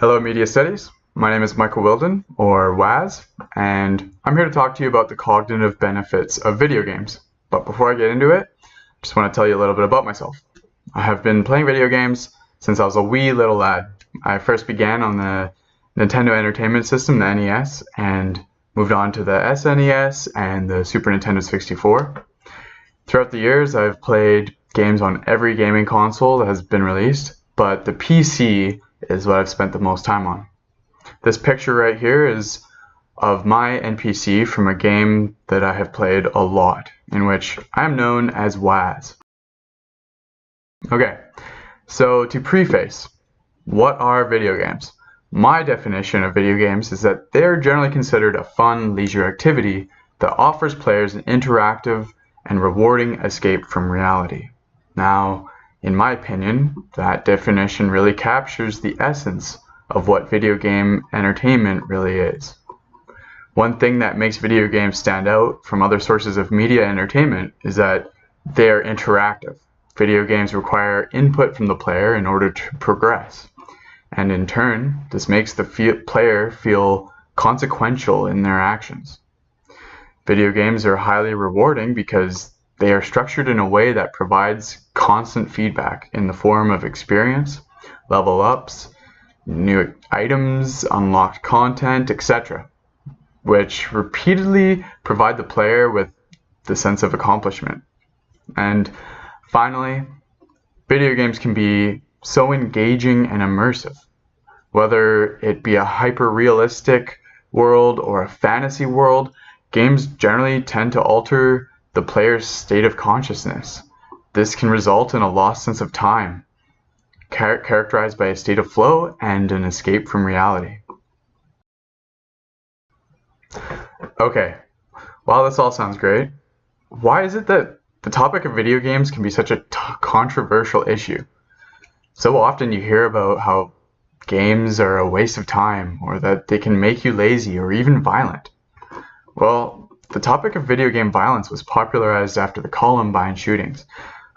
Hello Media Studies, my name is Michael Wilden, or Waz, and I'm here to talk to you about the cognitive benefits of video games. But before I get into it, I just want to tell you a little bit about myself. I have been playing video games since I was a wee little lad. I first began on the Nintendo Entertainment System, the NES, and moved on to the SNES and the Super Nintendo 64. Throughout the years, I've played games on every gaming console that has been released, but the PC is what I've spent the most time on. This picture right here is of my NPC from a game that I have played a lot, in which I am known as Waz. Okay, so to preface, what are video games? My definition of video games is that they're generally considered a fun leisure activity that offers players an interactive and rewarding escape from reality. Now, in my opinion, that definition really captures the essence of what video game entertainment really is. One thing that makes video games stand out from other sources of media entertainment is that they are interactive. Video games require input from the player in order to progress. And in turn, this makes the player feel consequential in their actions. Video games are highly rewarding because they are structured in a way that provides constant feedback in the form of experience, level ups, new items, unlocked content, etc., which repeatedly provide the player with the sense of accomplishment. And finally, video games can be so engaging and immersive. Whether it be a hyper-realistic world or a fantasy world, games generally tend to alter the player's state of consciousness. This can result in a lost sense of time, characterized by a state of flow and an escape from reality. Okay, while this all sounds great, why is it that the topic of video games can be such a controversial issue? So often you hear about how games are a waste of time, or that they can make you lazy or even violent. Well, the topic of video game violence was popularized after the Columbine shootings.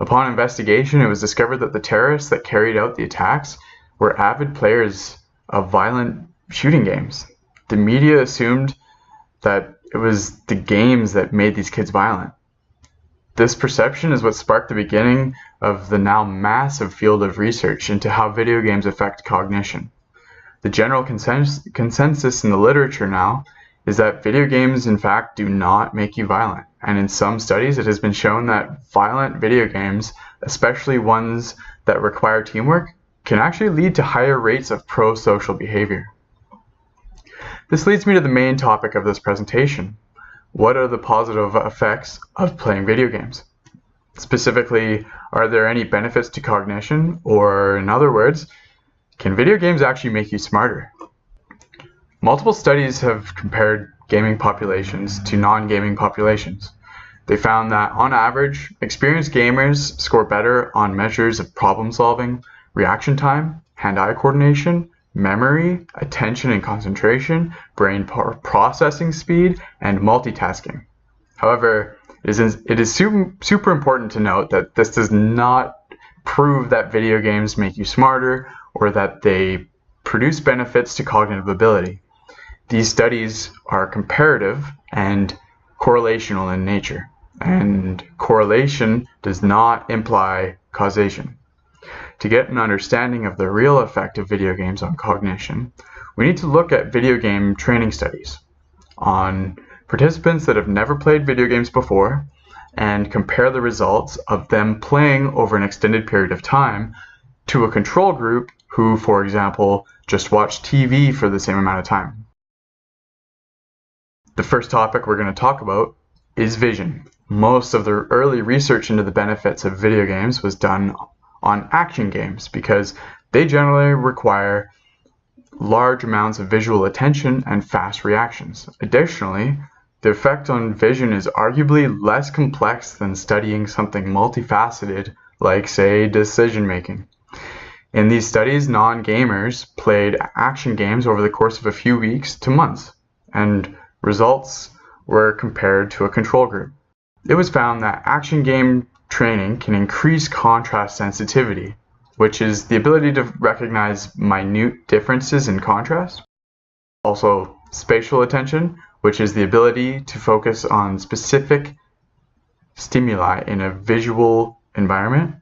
Upon investigation, it was discovered that the terrorists that carried out the attacks were avid players of violent shooting games. The media assumed that it was the games that made these kids violent. This perception is what sparked the beginning of the now massive field of research into how video games affect cognition. The general consensus in the literature now is that video games in fact do not make you violent, and in some studies it has been shown that violent video games, especially ones that require teamwork, can actually lead to higher rates of pro-social behavior. This leads me to the main topic of this presentation. What are the positive effects of playing video games? Specifically, are there any benefits to cognition, or in other words, can video games actually make you smarter? Multiple studies have compared gaming populations to non-gaming populations. They found that, on average, experienced gamers score better on measures of problem solving, reaction time, hand-eye coordination, memory, attention and concentration, brain processing speed, and multitasking. However, it is super important to note that this does not prove that video games make you smarter or that they produce benefits to cognitive ability. These studies are comparative and correlational in nature, and correlation does not imply causation. To get an understanding of the real effect of video games on cognition, we need to look at video game training studies on participants that have never played video games before and compare the results of them playing over an extended period of time to a control group who, for example, just watched TV for the same amount of time. The first topic we're going to talk about is vision. Most of the early research into the benefits of video games was done on action games because they generally require large amounts of visual attention and fast reactions. Additionally, the effect on vision is arguably less complex than studying something multifaceted like, say, decision making. In these studies, non-gamers played action games over the course of a few weeks to months, and results were compared to a control group. It was found that action game training can increase contrast sensitivity, which is the ability to recognize minute differences in contrast. Also, spatial attention, which is the ability to focus on specific stimuli in a visual environment,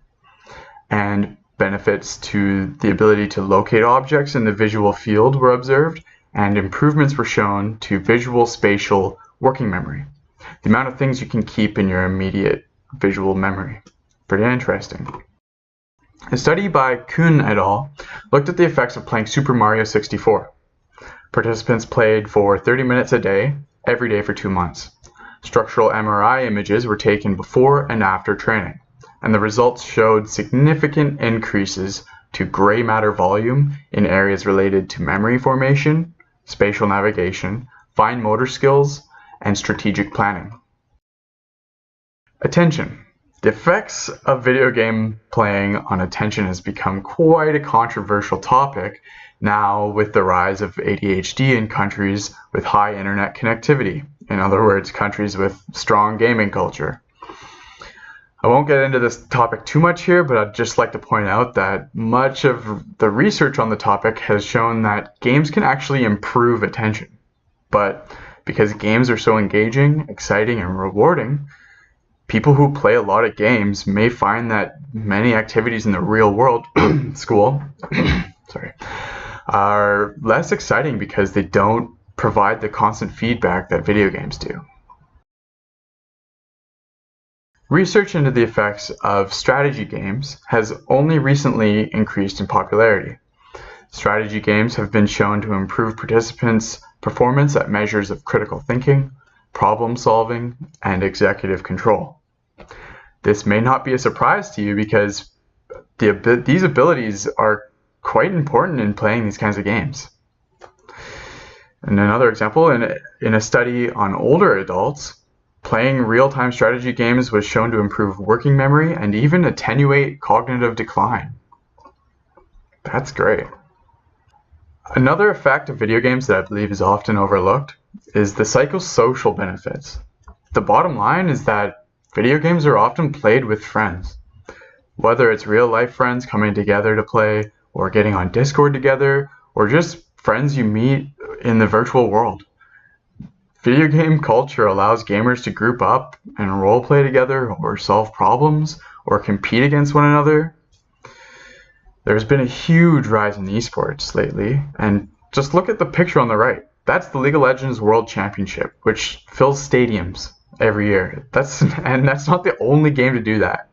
and benefits to the ability to locate objects in the visual field were observed, and improvements were shown to visual spatial working memory, the amount of things you can keep in your immediate visual memory. Pretty interesting. A study by Kuhn et al. Looked at the effects of playing Super Mario 64. Participants played for 30 minutes a day, every day for 2 months. Structural MRI images were taken before and after training, and the results showed significant increases to gray matter volume in areas related to memory formation, spatial navigation, fine motor skills, and strategic planning. Attention. The effects of video game playing on attention has become quite a controversial topic now with the rise of ADHD in countries with high internet connectivity. In other words, countries with strong gaming culture. I won't get into this topic too much here, but I'd just like to point out that much of the research on the topic has shown that games can actually improve attention. But because games are so engaging, exciting, and rewarding, people who play a lot of games may find that many activities in the real world, school, are less exciting because they don't provide the constant feedback that video games do. Research into the effects of strategy games has only recently increased in popularity. Strategy games have been shown to improve participants' performance at measures of critical thinking, problem solving, and executive control. This may not be a surprise to you because these abilities are quite important in playing these kinds of games. And another example, in a study on older adults, playing real-time strategy games was shown to improve working memory and even attenuate cognitive decline. That's great. Another effect of video games that I believe is often overlooked is the psychosocial benefits. The bottom line is that video games are often played with friends. Whether it's real-life friends coming together to play, or getting on Discord together, or just friends you meet in the virtual world. Video game culture allows gamers to group up and roleplay together, or solve problems, or compete against one another. There's been a huge rise in esports lately, and just look at the picture on the right. That's the League of Legends World Championship, which fills stadiums every year. That's not the only game to do that.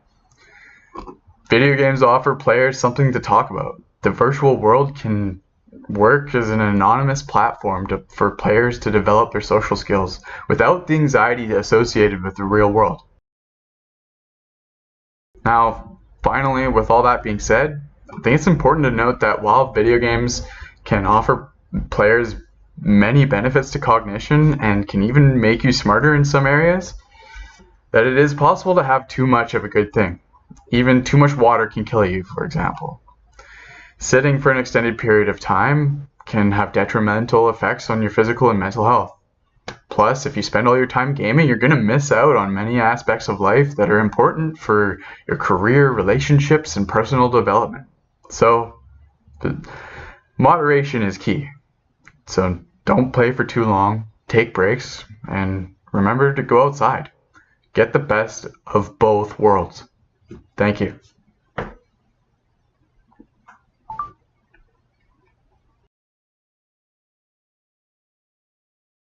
Video games offer players something to talk about. The virtual world can work as an anonymous platform for players to develop their social skills without the anxiety associated with the real world. Now, finally, with all that being said, I think it's important to note that while video games can offer players many benefits to cognition and can even make you smarter in some areas, that it is possible to have too much of a good thing. Even too much water can kill you, for example. Sitting for an extended period of time can have detrimental effects on your physical and mental health. Plus, if you spend all your time gaming, you're going to miss out on many aspects of life that are important for your career, relationships, and personal development. So, moderation is key. So don't play for too long, take breaks, and remember to go outside. Get the best of both worlds. Thank you.